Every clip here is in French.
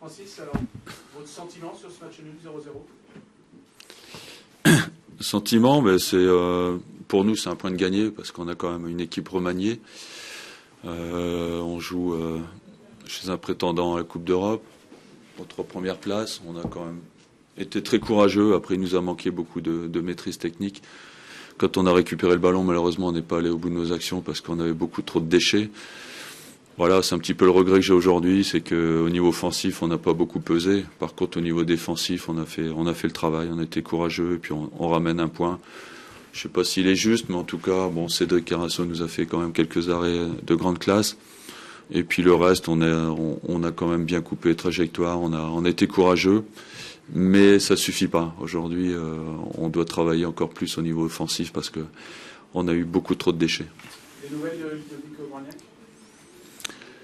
Francis, alors, votre sentiment sur ce match nul 0-0? Sentiment, mais pour nous, c'est un point de gagné parce qu'on a quand même une équipe remaniée. On joue chez un prétendant à la Coupe d'Europe, aux 3 premières places. On a quand même été très courageux. Après, il nous a manqué beaucoup de maîtrise technique. Quand on a récupéré le ballon, malheureusement, on n'est pas allé au bout de nos actions parce qu'on avait beaucoup trop de déchets. Voilà, c'est un petit peu le regret que j'ai aujourd'hui, c'est qu'au niveau offensif, on n'a pas beaucoup pesé. Par contre, au niveau défensif, on a fait le travail, on a été courageux et puis on ramène un point. Je ne sais pas s'il est juste, mais en tout cas, bon, Cédric Carasso nous a fait quand même quelques arrêts de grande classe. Et puis le reste, on a quand même bien coupé les trajectoires, on a été courageux, mais ça suffit pas. Aujourd'hui, on doit travailler encore plus au niveau offensif parce que on a eu beaucoup trop de déchets. Les nouvelles de Ludovic Obraniak?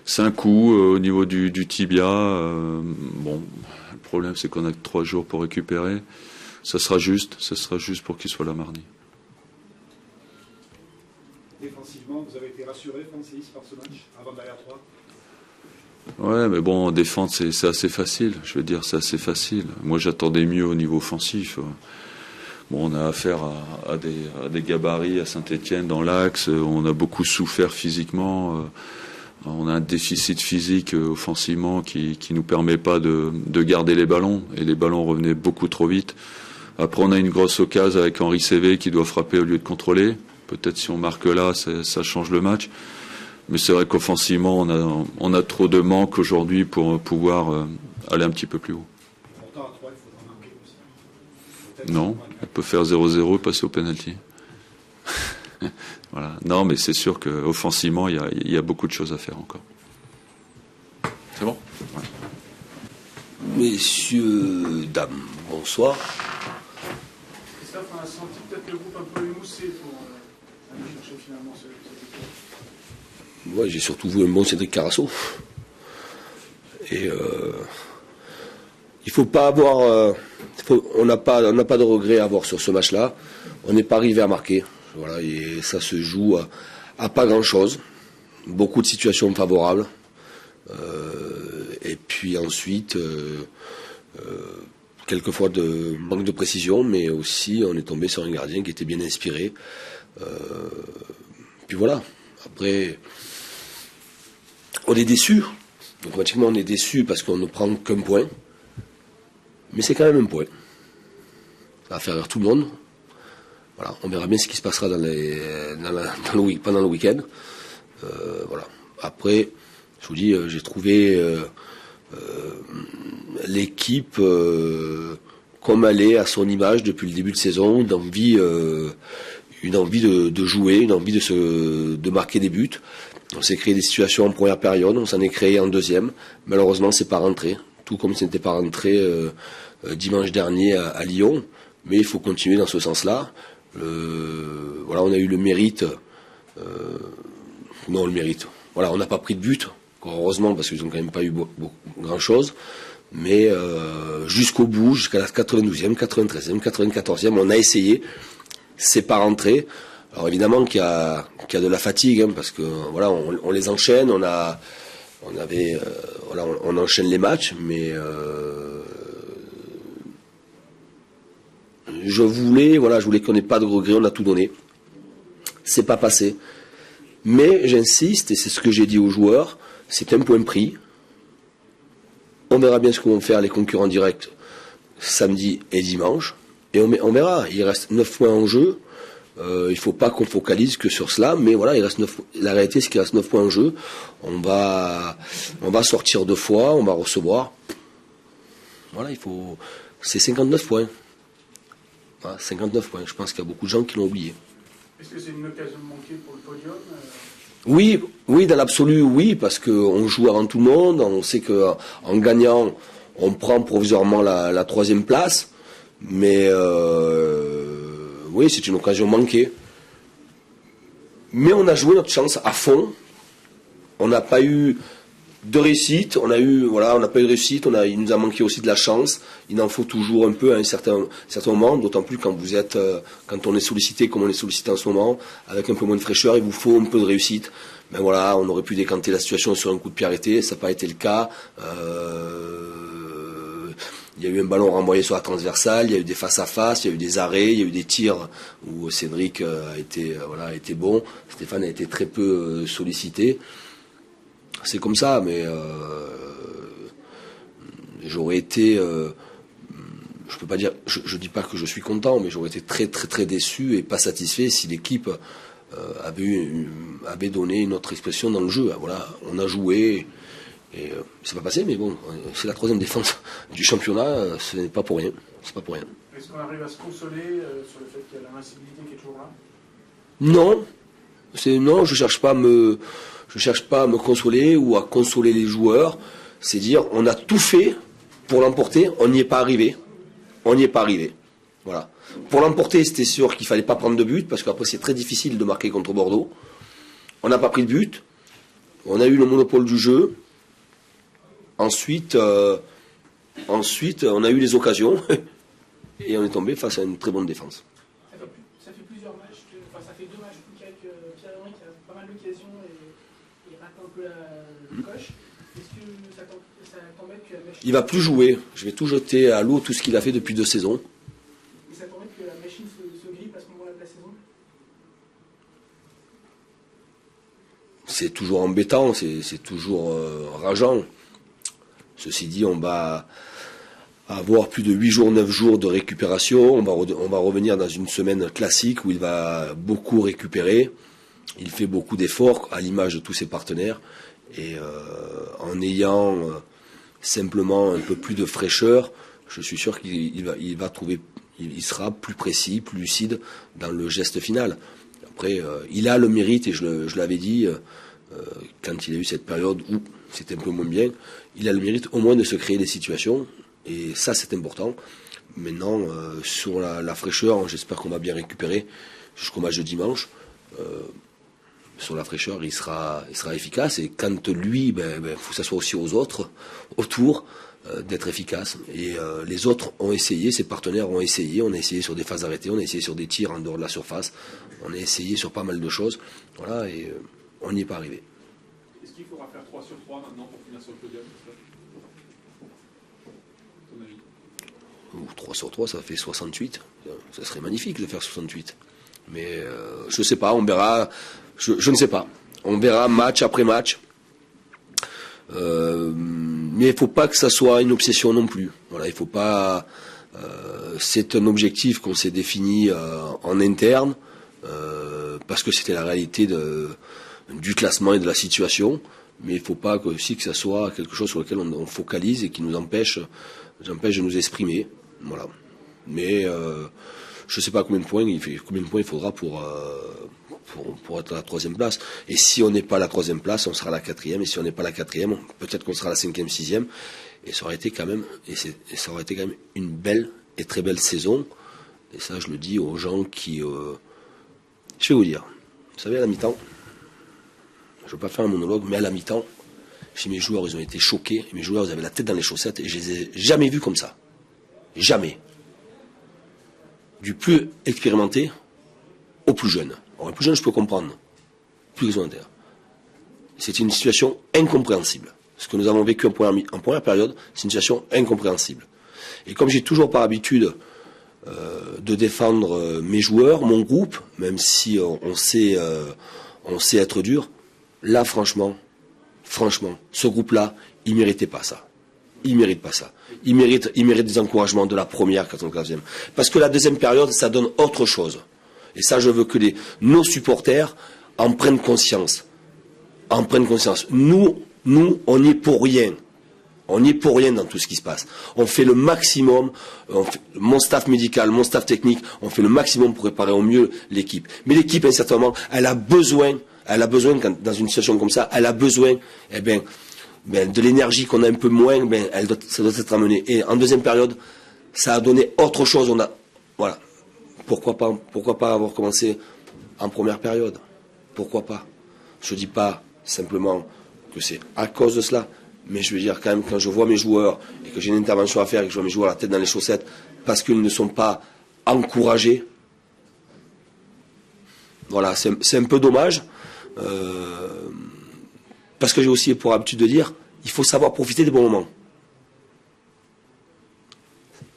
C'est un coup au niveau du tibia. Bon, le problème c'est qu'on a que 3 jours pour récupérer. Ça sera juste pour qu'il soit là mardi. Défensivement, vous avez été rassuré, Francis, par ce match, avant d'aller à 3? Ouais, mais bon, défendre, c'est assez facile. Je veux dire, c'est assez facile. Moi, j'attendais mieux au niveau offensif. Bon, on a affaire à des gabarits à Saint-Etienne dans l'axe. On a beaucoup souffert physiquement. On a un déficit physique offensivement qui nous permet pas de garder les ballons. Et les ballons revenaient beaucoup trop vite. Après, on a une grosse occasion avec Henri Cévé qui doit frapper au lieu de contrôler. Peut-être si on marque là, ça change le match. Mais c'est vrai qu'offensivement, on a trop de manque aujourd'hui pour pouvoir aller un petit peu plus haut. Pourtant, à 3, il faudra marquer aussi. Non, on peut faire 0-0 et passer au penalty. Voilà. Non, mais c'est sûr qu'offensivement, il y a beaucoup de choses à faire encore. C'est bon? Ouais. Messieurs, dames, bonsoir. Christophe, on a senti peut-être le groupe un peu émoussé pour aller chercher finalement cette équipe. Moi, j'ai surtout vu un bon Cédric Carasso. Et il faut pas avoir... on n'a pas de regret à avoir sur ce match-là. On n'est pas arrivé à marquer. Voilà, et ça se joue à pas grand-chose. Beaucoup de situations favorables. Et puis ensuite, quelquefois de manque de précision, mais aussi on est tombé sur un gardien qui était bien inspiré. Puis voilà. Après, on est déçus. Automatiquement, on est déçus parce qu'on ne prend qu'un point. Mais c'est quand même un point. Ça va faire rire tout le monde. Voilà, on verra bien ce qui se passera pendant le week-end. Voilà. Après, je vous dis, j'ai trouvé l'équipe comme elle est à son image depuis le début de saison, une envie de jouer, une envie de marquer des buts. On s'est créé des situations en première période, on s'en est créé en deuxième. Malheureusement, c'est pas rentré. Tout comme ce n'était pas rentré dimanche dernier à Lyon. Mais il faut continuer dans ce sens-là. Voilà, on a eu le mérite. Non, le mérite. Voilà, on n'a pas pris de but. Heureusement, parce qu'ils n'ont quand même pas eu grand-chose. Mais jusqu'au bout, jusqu'à la 92e, 93e, 94e, on a essayé. C'est pas rentré. Alors évidemment qu'il y a de la fatigue, hein, parce que voilà, on les enchaîne, on enchaîne les matchs, mais je voulais qu'on n'ait pas de regrets, on a tout donné. C'est pas passé. Mais j'insiste, et c'est ce que j'ai dit aux joueurs, c'est un point pris. On verra bien ce que vont faire les concurrents directs samedi et dimanche. Et on verra. Il reste 9 points en jeu. Il ne faut pas qu'on focalise que sur cela, mais voilà, la réalité c'est qu'il reste 9 points en jeu. On va sortir 2 fois, on va recevoir. Voilà, c'est 59 points. Voilà, 59 points. Je pense qu'il y a beaucoup de gens qui l'ont oublié. Est-ce que c'est une occasion manquée pour le podium? Oui, dans l'absolu, oui, parce qu'on joue avant tout le monde. On sait qu'en gagnant, on prend provisoirement la 3e place. Mais oui, c'est une occasion manquée. Mais on a joué notre chance à fond. On n'a pas eu de réussite. On n'a pas eu de réussite. Il nous a manqué aussi de la chance. Il en faut toujours un peu à un certain moment, d'autant plus quand on est sollicité comme on est sollicité en ce moment, avec un peu moins de fraîcheur, il vous faut un peu de réussite. Ben voilà, on aurait pu décanter la situation sur un coup de pied arrêté. Ça n'a pas été le cas. il y a eu un ballon renvoyé sur la transversale, il y a eu des face-à-face, il y a eu des arrêts, il y a eu des tirs où Cédric a été bon. Stéphane a été très peu sollicité. C'est comme ça, mais j'aurais été... je peux pas dire, je dis pas que je suis content, mais j'aurais été très très très déçu et pas satisfait si l'équipe avait donné une autre expression dans le jeu. Voilà, on a joué et c'est pas passé, mais bon, c'est la 3e défense du championnat, ce n'est pas pour rien. C'est pas pour rien. Est-ce qu'on arrive à se consoler sur le fait qu'il y a l'invincibilité qui est toujours là? Non, je cherche pas à me consoler ou à consoler les joueurs. C'est dire, on a tout fait pour l'emporter, on n'y est pas arrivé. On n'y est pas arrivé. Voilà. Pour l'emporter, c'était sûr qu'il fallait pas prendre de but, parce qu'après c'est très difficile de marquer contre Bordeaux. On n'a pas pris de but. On a eu le monopole du jeu. Ensuite, on a eu les occasions et on est tombé face à une très bonne défense. Ça fait plusieurs matchs, ça fait 2 matchs que Pierre-Henri qui a pas mal d'occasions et rate un peu la coche. Est-ce que ça t'embête que la machine... Il va plus jouer. Je vais tout jeter à l'eau, tout ce qu'il a fait depuis 2 saisons. Et ça t'embête que la machine se grippe à ce moment-là de la saison? C'est toujours embêtant, c'est toujours rageant. Ceci dit, on va avoir plus de 8 jours, 9 jours de récupération. On va revenir dans une semaine classique où il va beaucoup récupérer. Il fait beaucoup d'efforts à l'image de tous ses partenaires. Et en ayant simplement un peu plus de fraîcheur, je suis sûr qu'il va trouver, il sera plus précis, plus lucide dans le geste final. Après, il a le mérite, et je l'avais dit quand il a eu cette période où c'était un peu moins bien, il a le mérite au moins de se créer des situations, et ça c'est important. Maintenant, sur la fraîcheur, j'espère qu'on va bien récupérer jusqu'au match de dimanche. Sur la fraîcheur, il sera efficace, et quand lui, faut que ça soit aussi aux autres, autour, d'être efficace. Et les autres ont essayé, ses partenaires ont essayé, on a essayé sur des phases arrêtées, on a essayé sur des tirs en dehors de la surface, on a essayé sur pas mal de choses, voilà, et on n'y est pas arrivé. Est-ce qu'il faudra faire 3 sur 3 maintenant pour finir sur le podium? Ton avis? 3 sur 3, ça fait 68. Ça serait magnifique de faire 68. Mais je ne sais pas, on verra. Je ne sais pas. On verra match après match. Mais il ne faut pas que ça soit une obsession non plus. Voilà, il faut pas. C'est un objectif qu'on s'est défini en interne, parce que c'était la réalité du classement et de la situation. Mais il ne faut pas aussi que ça soit quelque chose sur lequel on focalise et qui nous empêche de nous exprimer. Voilà. Mais je ne sais pas combien de points il faudra pour être à la 3e place. Et si on n'est pas à la 3e place, on sera à la 4e. Et si on n'est pas à la 4e, peut-être qu'on sera à la 5e, 6e. Et ça aurait été quand même, une belle et très belle saison. Et ça, je le dis aux gens qui... je vais vous dire. Vous savez, à la mi-temps, je ne veux pas faire un monologue, mais à la mi-temps, chez mes joueurs, ils ont été choqués. Et mes joueurs, ils avaient la tête dans les chaussettes. Et je les ai jamais vus comme ça. Jamais. Du plus expérimenté au plus jeune. Alors, le plus jeune, je peux comprendre. Plus expérimenté. C'est une situation incompréhensible. Ce que nous avons vécu en première période, c'est une situation incompréhensible. Et comme j'ai toujours par habitude de défendre mes joueurs, mon groupe, même si on sait être dur, là, franchement, ce groupe-là, il ne méritait pas ça. Il mérite pas ça. Il mérite des encouragements de la première, 95e. Parce que la deuxième période, ça donne autre chose. Et ça, je veux que nos supporters en prennent conscience. Nous, on n'y est pour rien. On n'y est pour rien dans tout ce qui se passe. On fait le maximum, mon staff médical, mon staff technique, on fait le maximum pour préparer au mieux l'équipe. Mais l'équipe, à un certain moment, elle a besoin dans une situation comme ça, elle a besoin, de l'énergie qu'on a un peu moins, ça doit être amené. Et en deuxième période, ça a donné autre chose. Voilà. Pourquoi pas avoir commencé en première période? Pourquoi pas? Je ne dis pas simplement que c'est à cause de cela, mais je veux dire quand même, quand je vois mes joueurs et que j'ai une intervention à faire et que je vois mes joueurs la tête dans les chaussettes parce qu'ils ne sont pas encouragés, voilà, c'est un peu dommage. Parce que j'ai aussi pour habitude de dire, il faut savoir profiter des bons moments.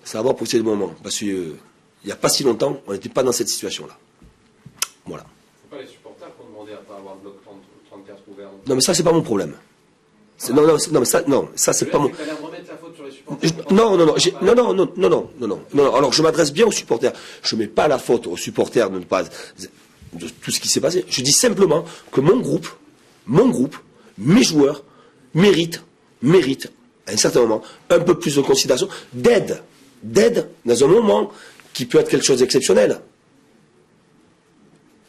Ça va avoir profité de moment. Parce qu'il n'y a pas si longtemps, on n'était pas dans cette situation-là. Voilà. C'est pas les supporters qui ont demandé à ne pas avoir le bloc 34 ouvert. Non, mais ça, c'est pas mon problème. Non, ça, c'est pas mon. Tu allais remettre la faute sur les supporters. Non. Alors, je m'adresse bien aux supporters. Je ne mets pas la faute aux supporters de tout ce qui s'est passé. Je dis simplement que mon groupe, mes joueurs, méritent, à un certain moment, un peu plus de considération, d'aide dans un moment qui peut être quelque chose d'exceptionnel.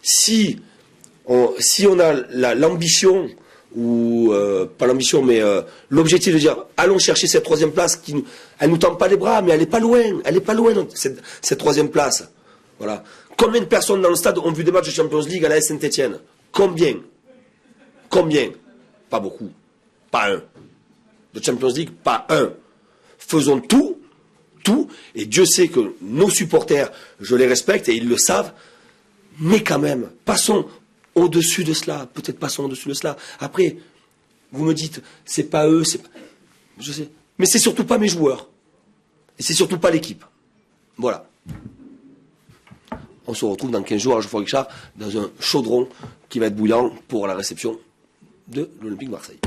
Si on a l'ambition, ou pas l'ambition, mais l'objectif de dire allons chercher cette troisième place, elle nous tend pas les bras, mais elle est pas loin, cette troisième place. Voilà. Combien de personnes dans le stade ont vu des matchs de Champions League à la Saint-Etienne? Combien? Pas beaucoup. Pas un. De Champions League, pas un. Faisons tout, et Dieu sait que nos supporters, je les respecte et ils le savent, mais quand même, passons au-dessus de cela. Peut-être passons au-dessus de cela. Après, vous me dites, c'est pas eux, je sais. Mais c'est surtout pas mes joueurs. Et c'est surtout pas l'équipe. Voilà. On se retrouve dans 15 jours à Geoffroy Guichard dans un chaudron qui va être bouillant pour la réception de l'Olympique Marseille.